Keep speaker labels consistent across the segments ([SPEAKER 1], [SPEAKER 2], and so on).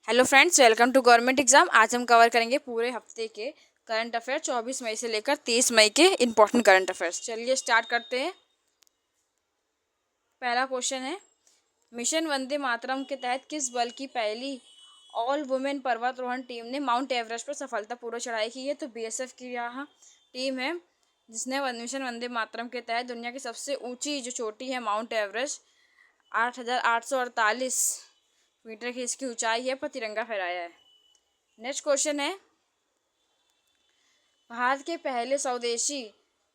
[SPEAKER 1] Hello friends, welcome to government exam. आज हम cover करेंगे पूरे हफ्ते के करंट अफेयर 24 मई से लेकर 30 मई के इम्पोर्टेंट करंट अफेयर्स। चलिए स्टार्ट करते हैं। पहला क्वेश्चन है, मिशन वंदे मातरम के तहत किस बल की पहली ऑल वुमेन पर्वतारोहण टीम ने माउंट एवरेस्ट पर सफलतापूर्वक चढ़ाई की है? तो बीएसएफ की यहाँ टीम है जिसने मिशन वंदे मातरम के तहत दुनिया की सबसे ऊंची जो चोटी है माउंट एवरेस्ट 8,848 मीटर की इसकी ऊंचाई है पर तिरंगा फहराया है। नेक्स्ट क्वेश्चन है, भारत के पहले स्वदेशी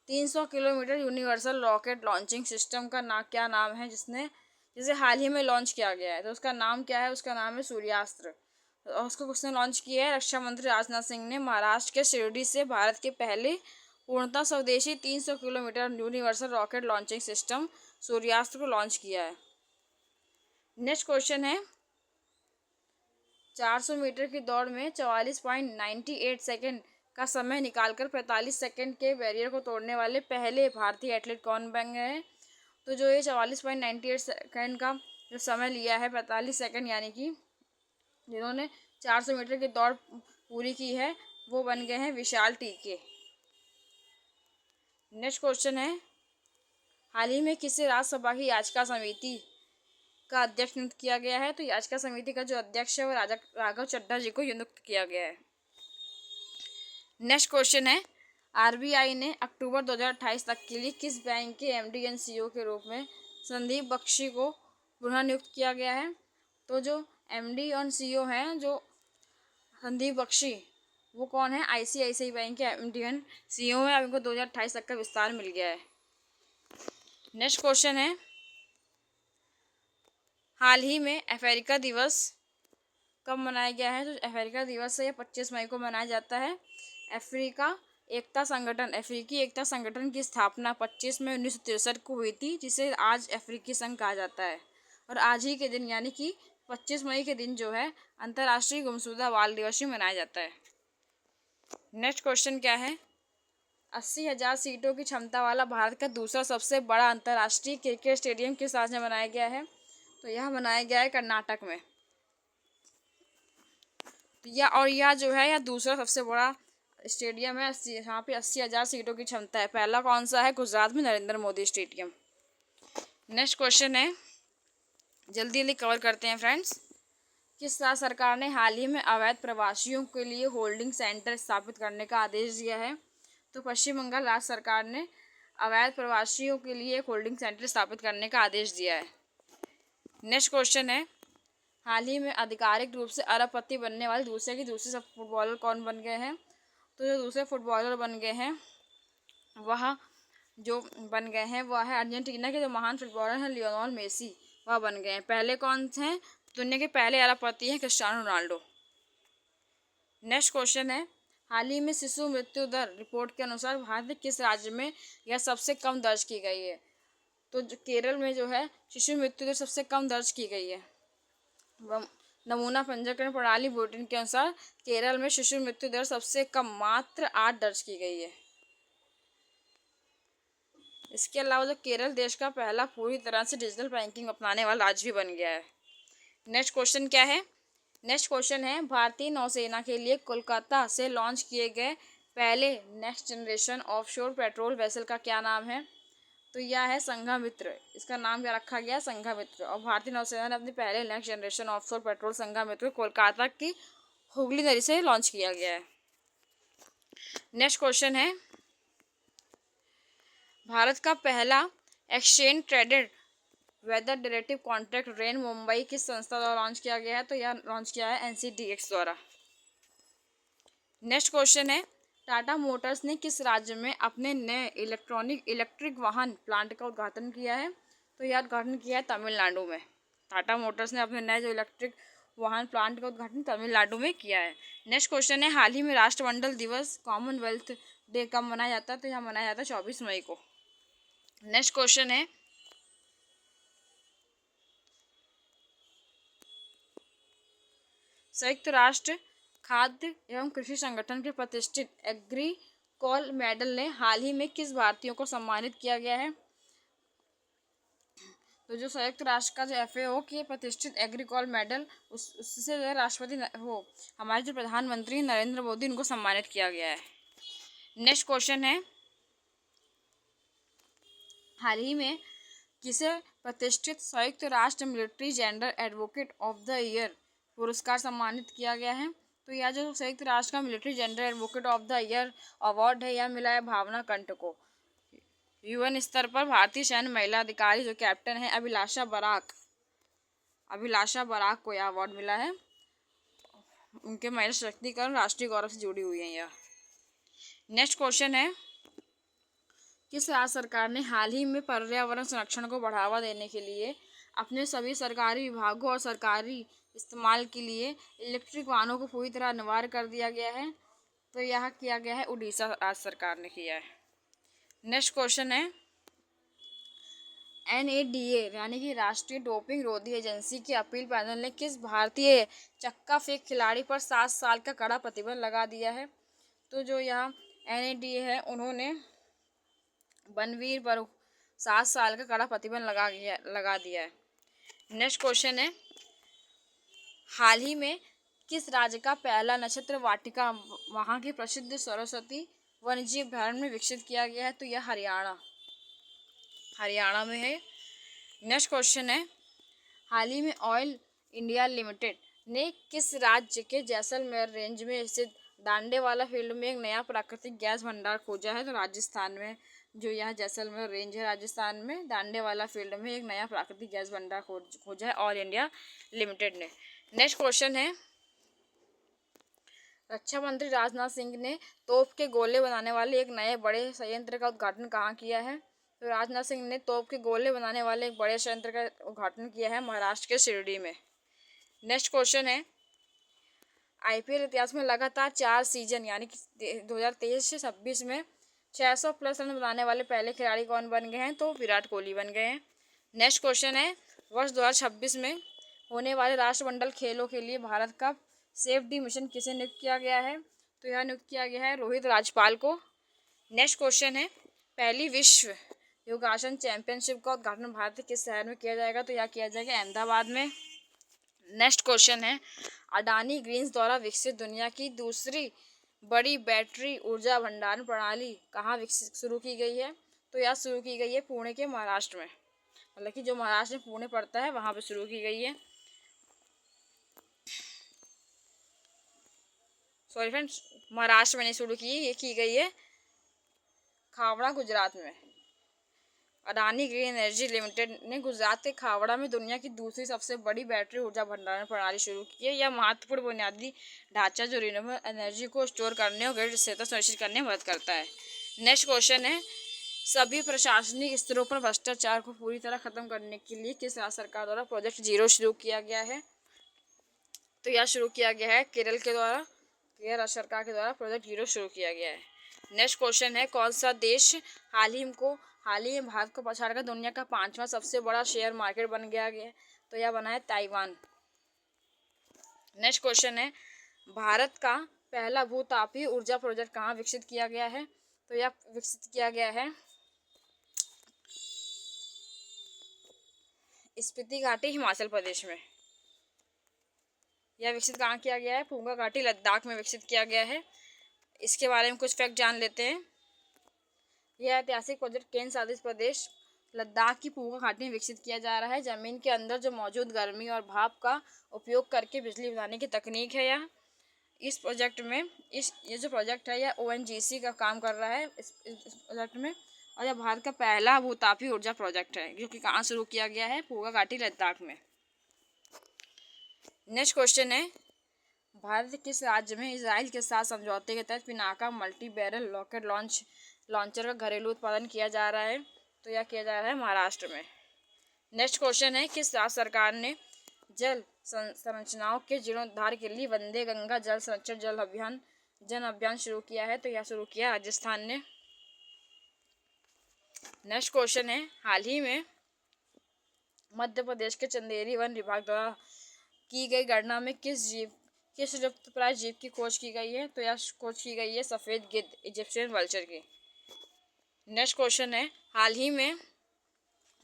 [SPEAKER 1] 300 kilometre universal rocket launching system का क्या नाम है जिसे हाल ही में लॉन्च किया गया है? तो उसका नाम क्या है? उसका नाम है सूर्यास्त्र। और उसको किसने लॉन्च किया है? रक्षा मंत्री राजनाथ सिंह ने महाराष्ट्र के शिरडी से भारत के पहले पूर्णतः स्वदेशी 300 kilometre universal rocket launching system Suryastra को लॉन्च किया है। नेक्स्ट क्वेश्चन है, 400 मीटर की दौड़ में 44.98 सेकेंड का समय निकालकर 45 सेकेंड के बैरियर को तोड़ने वाले पहले भारतीय एथलीट कौन बन गए हैं? तो जो ये 44.98 सेकेंड का जो समय लिया है 45 सेकेंड, यानी कि जिन्होंने 400 मीटर की दौड़ पूरी की है, वो बन गए हैं विशाल टीके। नेक्स्ट क्वेश्चन है, हाल ही में किसे राज्यसभा की याचिका समिति का अध्यक्ष नियुक्त किया गया है? तो याचिका समिति का जो अध्यक्ष है वो राघव चड्ढा जी को नियुक्त किया गया है। नेक्स्ट क्वेश्चन है, आरबीआई ने अक्टूबर 2028 तक के लिए किस बैंक के एमडी एंड सीईओ के रूप में संदीप बख्शी को पुनः नियुक्त किया गया है? तो जो एमडी और सीईओ हैं जो संदीप बख्शी, वो कौन है? आईसीआईसीआई बैंक के एमडी एंड सीईओ है। अब इनको 2028 तक का विस्तार मिल गया है। नेक्स्ट क्वेश्चन है, हाल ही में अफ्रीका दिवस कब मनाया गया है? तो अफ्रीका दिवस है 25 मई को मनाया जाता है। अफ्रीकी एकता संगठन की स्थापना 25 मई 1963 को हुई थी, जिसे आज अफ्रीकी संघ कहा जाता है। और आज ही के दिन यानी कि 25 मई के दिन जो है अंतर्राष्ट्रीय गुमशुदा बाल दिवस भी मनाया जाता है। नेक्स्ट क्वेश्चन क्या है, 80,000 सीटों की क्षमता वाला भारत का दूसरा सबसे बड़ा अंतर्राष्ट्रीय क्रिकेट स्टेडियम किस राज्य में बनाया गया है? तो यह बनाया गया है कर्नाटक में। यह जो है यह दूसरा सबसे बड़ा स्टेडियम है। यहाँ पे 80,000 सीटों की क्षमता है। पहला कौन सा है? गुजरात में Narendra Modi stadium. Next question है, जल्दी जल्दी कवर करते हैं फ्रेंड्स। किस राज्य सरकार ने हाल ही में अवैध प्रवासियों के लिए होल्डिंग सेंटर स्थापित करने का आदेश दिया है? तो पश्चिम बंगाल राज्य सरकार ने अवैध प्रवासियों के लिए एक होल्डिंग सेंटर स्थापित करने का आदेश दिया है। नेक्स्ट क्वेश्चन है, हाल ही में आधिकारिक रूप से अरबपति बनने वाले दूसरे सब फुटबॉलर कौन बन गए हैं? तो जो दूसरे फुटबॉलर बन गए हैं वह है अर्जेंटीना के जो महान फुटबॉलर हैं लियोनेल मेसी, वह बन गए हैं। पहले कौन थे? दुनिया के पहले अरबपति हैं क्रिस्टियानो रोनाल्डो। नेक्स्ट क्वेश्चन है, हाल ही में शिशु मृत्यु दर रिपोर्ट के अनुसार भारत के किस राज्य में यह सबसे कम दर्ज की गई है? तो जो केरल में जो है शिशु मृत्यु दर सबसे कम दर्ज की गई है। नमूना पंजीकरण प्रणाली बुलेटिन के अनुसार केरल में शिशु मृत्यु दर सबसे कम मात्र 8 दर्ज की गई है। इसके अलावा जो केरल देश का पहला पूरी तरह से डिजिटल बैंकिंग अपनाने वाला राज्य भी बन गया है। नेक्स्ट क्वेश्चन क्या है? नेक्स्ट क्वेश्चन है, भारतीय नौसेना के लिए कोलकाता से लॉन्च किए गए पहले next generation offshore patrol vessel का क्या नाम है? तो यह है संघामित्र। इसका नाम क्या रखा गया? संघामित्र। और भारतीय नौसेना ने अपने पहले next generation offshore patrol Sanghamitra Kolkata की हुगली नदी से लॉन्च किया गया है। नेक्स्ट क्वेश्चन है, भारत का पहला exchange traded weather derivative contract rain Mumbai किस संस्था द्वारा लॉन्च किया गया है? तो यह लॉन्च किया है NCDX द्वारा। नेक्स्ट क्वेश्चन है, टाटा मोटर्स ने किस राज्य में अपने नए इलेक्ट्रिक वाहन प्लांट का उद्घाटन किया है? तो यह उद्घाटन किया है तमिलनाडु में। टाटा मोटर्स ने अपने नए जो इलेक्ट्रिक वाहन प्लांट का उद्घाटन तमिलनाडु में किया है। नेक्स्ट क्वेश्चन है, हाल ही में राष्ट्रमंडल दिवस कॉमनवेल्थ डे कब मनाया जाता है? तो यह मनाया जाता है 24 मई को। नेक्स्ट क्वेश्चन है, संयुक्त राष्ट्र खाद्य एवं कृषि संगठन के प्रतिष्ठित एग्रीकॉल मेडल ने हाल ही में किस भारतीयों को सम्मानित किया गया है? तो जो संयुक्त राष्ट्र का जो FAO के प्रतिष्ठित एग्रीकॉल मेडल उससे जो है राष्ट्रपति वो हमारे जो प्रधानमंत्री नरेंद्र मोदी उनको सम्मानित किया गया है। नेक्स्ट क्वेश्चन है, हाल ही में किसे प्रतिष्ठित संयुक्त राष्ट्र military gender advocate of the year पुरस्कार सम्मानित किया गया है? तो यह जो संयुक्त राष्ट्र का military gender advocate of the year award है, यह मिला है भावना कंठ को। UN स्तर पर भारतीय सैन्य महिला अधिकारी जो कैप्टन है अभिलाषा बराक को यह अवार्ड मिला है। उनके महिला सशक्तिकरण राष्ट्रीय गौरव से जुड़ी हुई है यह। नेक्स्ट क्वेश्चन है, किस राज्य सरकार ने हाल ही में पर्यावरण संरक्षण को बढ़ावा देने के लिए अपने सभी सरकारी विभागों और सरकारी इस्तेमाल के लिए इलेक्ट्रिक वाहनों को पूरी तरह अनिवार्य कर दिया गया है? तो यह किया गया है उड़ीसा राज्य सरकार ने किया है। नेक्स्ट क्वेश्चन है, NADA यानी कि राष्ट्रीय डोपिंग रोधी एजेंसी के अपील पैनल ने किस भारतीय चक्का फेंक खिलाड़ी पर 7 साल का कड़ा प्रतिबंध लगा दिया है? तो जो यहाँ NADA है उन्होंने बनवीर पर 7 साल का कड़ा प्रतिबंध लगा दिया है। नेक्स्ट क्वेश्चन है, हाल ही में किस राज्य का पहला नक्षत्र वाटिका वहाँ की प्रसिद्ध सरस्वती वन्यजीव अभयारण्य में विकसित किया गया है? तो यह हरियाणा में है। नेक्स्ट क्वेश्चन है, हाल ही में ऑयल इंडिया लिमिटेड ने किस राज्य के जैसलमेर रेंज में स्थित दांडेवाला फील्ड में एक नया प्राकृतिक गैस भंडार खोजा है? तो राजस्थान में जो यह जैसलमेर रेंज है राजस्थान में दांडेवाला फील्ड में एक नया प्राकृतिक गैस भंडार खोजा है ऑयल इंडिया लिमिटेड ने। नेक्स्ट क्वेश्चन है, रक्षा मंत्री राजनाथ सिंह ने तोप के गोले बनाने वाले एक नए बड़े संयंत्र का उद्घाटन कहाँ किया है? तो राजनाथ सिंह ने तोप के गोले बनाने वाले एक बड़े संयंत्र का उद्घाटन किया है महाराष्ट्र के शिरडी में। नेक्स्ट क्वेश्चन है, IPL इतिहास में लगातार 4 सीजन यानी कि 2023 से 26 में 600 प्लस रन बनाने वाले पहले खिलाड़ी कौन बन गए हैं? तो विराट कोहली बन गए हैं। नेक्स्ट क्वेश्चन है, वर्ष 2026 में होने वाले राष्ट्रमंडल खेलों के लिए भारत का सेफ्टी मिशन किसे नियुक्त किया गया है? तो यह नियुक्त किया गया है रोहित राजपाल को। नेक्स्ट क्वेश्चन है, पहली विश्व योगासन चैंपियनशिप का उद्घाटन भारत के किस शहर में किया जाएगा? तो यह किया जाएगा अहमदाबाद में। नेक्स्ट क्वेश्चन है, अडानी ग्रीन्स द्वारा विकसित दुनिया की दूसरी बड़ी बैटरी ऊर्जा भंडारण प्रणाली कहाँ विकसित शुरू की गई है? तो यह शुरू की गई है पुणे के महाराष्ट्र में, मतलब कि जो महाराष्ट्र में पुणे पड़ता है वहाँ पे शुरू की गई है। सॉरी फ्रेंड्स, महाराष्ट्र में नहीं शुरू की, ये की गई है खावड़ा गुजरात में। अडानी ग्रीन एनर्जी लिमिटेड ने गुजरात के खावड़ा में दुनिया की दूसरी सबसे बड़ी बैटरी ऊर्जा भंडारण प्रणाली शुरू की है। यह महत्वपूर्ण बुनियादी ढांचा जो रिन्यूएबल एनर्जी को स्टोर करने और ग्रिड स्थिरता सुनिश्चित करने में मदद करता है। नेक्स्ट क्वेश्चन है, सभी प्रशासनिक स्तरों पर भ्रष्टाचार को पूरी तरह खत्म करने के लिए किस राज्य सरकार द्वारा प्रोजेक्ट जीरो शुरू किया गया है? तो यह शुरू किया गया है केरल राज्य सरकार के द्वारा प्रोजेक्ट जीरो शुरू किया गया है। नेक्स्ट क्वेश्चन है, कौन सा देश हाल ही में भारत को पछाड़कर दुनिया का 5वां सबसे बड़ा शेयर मार्केट बन गया है? तो यह बना है ताइवान। नेक्स्ट क्वेश्चन है, भारत का पहला भूतापीय ऊर्जा प्रोजेक्ट कहाँ विकसित किया गया है? तो यह विकसित किया गया है स्पीति घाटी हिमाचल प्रदेश में। यह विकसित कहाँ किया गया है? पूंगा घाटी लद्दाख में विकसित किया गया है। इसके बारे में कुछ फैक्ट जान लेते हैं। यह ऐतिहासिक प्रोजेक्ट केंद्र शासित प्रदेश लद्दाख की पूंगा घाटी में विकसित किया जा रहा है। ज़मीन के अंदर जो मौजूद गर्मी और भाप का उपयोग करके बिजली बनाने की तकनीक है यह। इस प्रोजेक्ट में ये जो प्रोजेक्ट है यह ONGC का काम कर रहा है इस प्रोजेक्ट में, और यह भारत का पहला भूतापीय ऊर्जा प्रोजेक्ट है जो कि कहाँ शुरू किया गया है? पूंगा घाटी लद्दाख में। नेक्स्ट क्वेश्चन है, भारत किस राज्य में इजराइल के साथ समझौते के तहत Pinaka multi barrel rocket launcher का घरेलू उत्पादन किया जा रहा है? तो यह किया जा रहा है महाराष्ट्र में। नेक्स्ट क्वेश्चन है, किस राज्य सरकार ने जल संरचनाओं के जीर्णोद्धार के लिए वंदे गंगा जल संरक्षण जन अभियान शुरू किया है? तो यह शुरू किया राजस्थान ने। नेक्स्ट क्वेश्चन है, हाल ही में मध्य प्रदेश के चंदेरी वन विभाग द्वारा की गई गणना में किस लुप्तप्राय जीव की खोज की गई है? तो यह खोज की गई है सफ़ेद गिद्ध इजिप्शियन वल्चर की। नेक्स्ट क्वेश्चन है, हाल ही में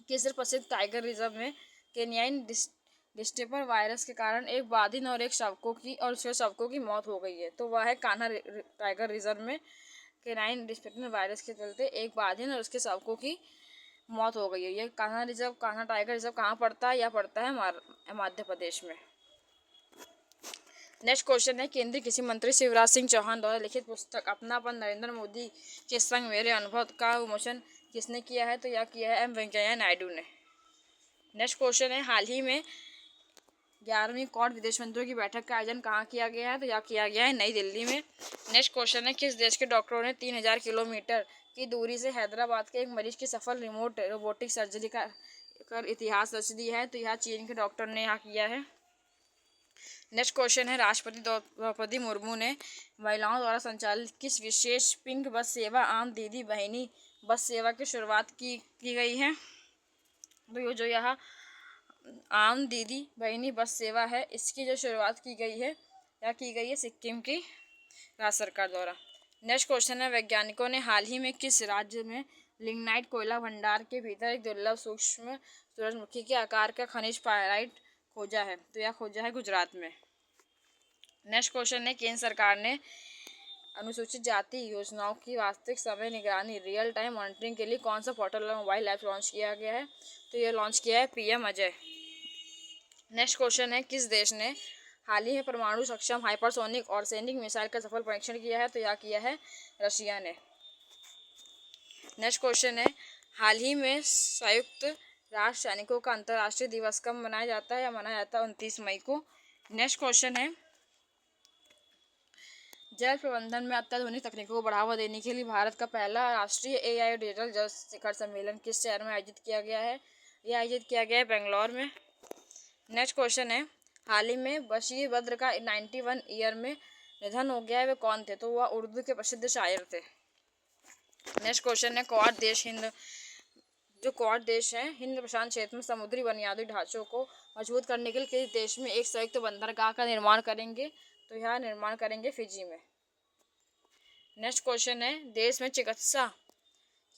[SPEAKER 1] किस प्रसिद्ध टाइगर रिजर्व में केन्याइन डिस्टेपर वायरस के कारण एक बाधिन और उसके शावकों की मौत हो गई है? तो वह है कान्हा टाइगर रिजर्व में केनाइन डिस्टेपर वायरस के चलते एक बाधिन और उसके शावकों की मौत हो गई है। ये कान्हा टाइगर रिजर्व कहाँ पड़ता है? यह पड़ता है मध्य प्रदेश में। नेक्स्ट क्वेश्चन है, केंद्रीय कृषि मंत्री शिवराज सिंह चौहान द्वारा लिखित पुस्तक अपनापन नरेंद्र मोदी के संग मेरे अनुभव का विमोचन किसने किया है? तो यह किया है एम वेंकैया नायडू ने। नेक्स्ट क्वेश्चन है, हाल ही में 11वीं क्वाड विदेश मंत्रियों की बैठक का आयोजन कहाँ किया गया है? तो यह किया गया है नई दिल्ली में। नेक्स्ट क्वेश्चन है, किस देश के डॉक्टरों ने 3000 किलोमीटर की दूरी से हैदराबाद के एक मरीज की सफल रिमोट रोबोटिक सर्जरी कर इतिहास रच दी है? तो यह चीन के डॉक्टर ने यहाँ किया है। नेक्स्ट क्वेश्चन है, राष्ट्रपति द्रौपदी मुर्मू ने महिलाओं द्वारा संचालित किस विशेष पिंक बस सेवा आम दीदी बहनी बस सेवा की शुरुआत की गई है? तो जो यह आम दीदी बहनी बस सेवा है, इसकी जो शुरुआत की गई है सिक्किम की राज्य सरकार द्वारा। नेक्स्ट क्वेश्चन है, वैज्ञानिकों ने हाल ही में किस राज्य में लिग्नाइट कोयला भंडार के भीतर एक दुर्लभ सूक्ष्म सूरजमुखी के आकार का खनिज पायराइट खोजा है? तो यह खोजा है गुजरात में। नेक्स्ट क्वेश्चन है, केंद्र सरकार ने अनुसूचित जाति योजनाओं की वास्तविक समय निगरानी रियल टाइम मॉनिटरिंग के लिए कौन सा पोर्टल और मोबाइल ऐप लॉन्च किया गया है? तो यह लॉन्च किया है पीएम अजय। नेक्स्ट क्वेश्चन है, किस देश ने हाल ही में परमाणु सक्षम हाइपरसोनिक और सैनिक मिसाइल का सफल परीक्षण किया है? तो यह किया है रशिया ने। नेक्स्ट क्वेश्चन है, हाल ही में संयुक्त राष्ट्र सैनिकों का अंतर्राष्ट्रीय दिवस कब मनाया जाता है? या मनाया जाता है 29 मई को। नेक्स्ट क्वेश्चन है, जल प्रबंधन में अत्याधुनिक तकनीकों को बढ़ावा देने के लिए भारत का पहला राष्ट्रीय एआई डिजिटल जल शिखर सम्मेलन किस शहर में आयोजित किया गया है? यह आयोजित किया गया है बेंगलोर में। नेक्स्ट क्वेश्चन है, हाल ही में बशीर बद्र का 91 ईयर में निधन हो गया है, वे कौन थे? तो वह उर्दू के प्रसिद्ध शायर थे। नेक्स्ट क्वेश्चन है, क्वाड देश है हिंद प्रशांत क्षेत्र में समुद्री बुनियादी ढांचों को मजबूत करने के लिए किस देश में एक संयुक्त बंदरगाह का निर्माण करेंगे? तो यह निर्माण करेंगे फिजी में। नेक्स्ट क्वेश्चन है, देश में चिकित्सा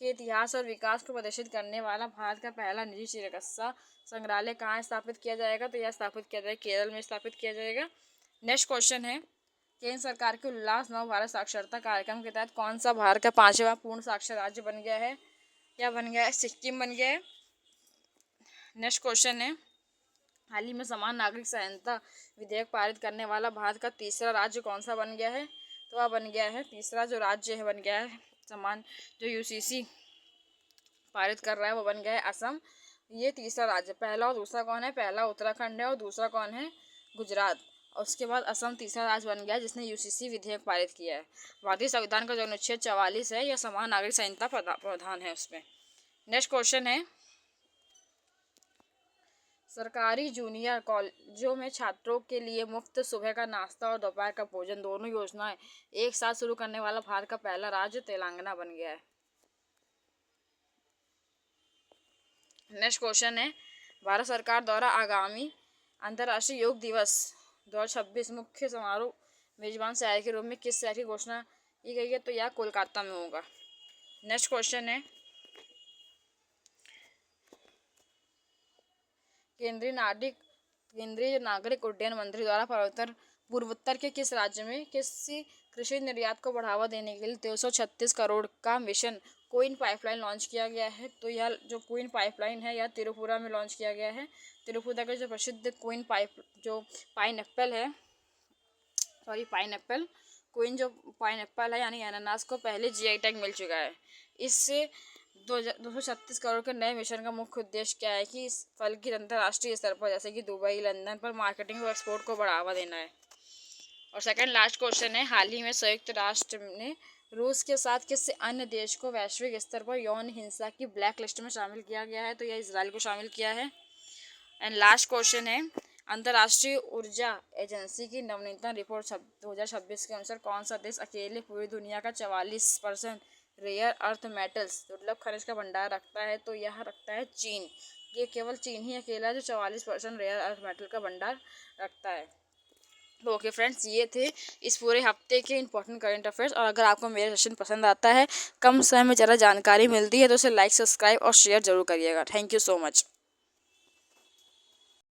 [SPEAKER 1] के इतिहास और विकास को प्रदर्शित करने वाला भारत का पहला निजी चिकित्सा संग्रहालय कहाँ स्थापित किया जाएगा? तो यह स्थापित किया जाएगा केरल में स्थापित किया जाएगा। नेक्स्ट क्वेश्चन है, केंद्र सरकार के उल्लास नव भारत साक्षरता कार्यक्रम के तहत कौन सा भारत का 5वां पूर्ण साक्षर राज्य बन गया है? या बन गया है सिक्किम बन गया है। नेक्स्ट क्वेश्चन है, हाल ही में समान नागरिक संहिता विधेयक पारित करने वाला भारत का तीसरा राज्य कौन सा बन गया है? तो वह बन गया है तीसरा जो राज्य है बन गया है समान जो यूसीसी पारित कर रहा है वो बन गया है असम। ये तीसरा राज्य, पहला और दूसरा कौन है? पहला उत्तराखंड है और दूसरा कौन है? गुजरात। और उसके बाद असम तीसरा राज्य बन गया जिसने यूसीसी विधेयक पारित किया है। भारतीय संविधान का जो अनुच्छेद 44 है यह समान नागरिक संहिता प्रावधान है उसमें। नेक्स्ट क्वेश्चन है, सरकारी जूनियर कॉलेजों में छात्रों के लिए मुफ्त सुबह का नाश्ता और दोपहर का भोजन दोनों योजनाएं एक साथ शुरू करने वाला भारत का पहला राज्य तेलंगाना बन गया है। नेक्स्ट क्वेश्चन है, भारत सरकार द्वारा आगामी अंतर्राष्ट्रीय योग दिवस 2026 मुख्य समारोह मेजबान शहर के रूप में किस शहर की घोषणा की गई है? तो यह कोलकाता में होगा। नेक्स्ट क्वेश्चन है, केंद्रीय नागरिक उड्डयन मंत्री द्वारा पूर्वोत्तर के किस राज्य में किसी कृषि निर्यात को बढ़ावा देने के लिए 236 करोड़ का मिशन क्वीन पाइपलाइन लॉन्च किया गया है? तो यह जो क्वीन पाइपलाइन है यह त्रिपुरा में लॉन्च किया गया है। त्रिपुरा का जो प्रसिद्ध पाइनएप्पल है यानी अनानास को पहले जीआई टैग मिल चुका है। इससे 236 करोड़ के नए मिशन का मुख्य उद्देश्य क्या है कि इस फल की अंतर्राष्ट्रीय स्तर पर जैसे कि दुबई लंदन पर मार्केटिंग और एक्सपोर्ट को बढ़ावा देना है। और सेकंड लास्ट क्वेश्चन है, हाल ही में संयुक्त राष्ट्र ने रूस के साथ किस अन्य देश को वैश्विक स्तर पर यौन हिंसा की ब्लैक लिस्ट में शामिल किया गया है? तो यह इजराइल को शामिल किया है। एंड लास्ट क्वेश्चन है, अंतर्राष्ट्रीय ऊर्जा एजेंसी की नवीनतम रिपोर्ट 2026 के अनुसार कौन सा देश अकेले पूरी दुनिया का 44% रेयर अर्थ मेटल्स दुर्लभ खनिज का भंडार रखता है? तो यह रखता है चीन। ये केवल चीन ही अकेला है जो 44% रेयर अर्थ मेटल का भंडार रखता है। तो ओके फ्रेंड्स, ये थे इस पूरे हफ्ते के इंपॉर्टेंट करंट अफेयर्स। और अगर आपको मेरा सेशन पसंद आता है, कम समय में ज़्यादा जानकारी मिलती है, तो उसे लाइक, सब्सक्राइब और शेयर जरूर करिएगा। Thank you so much.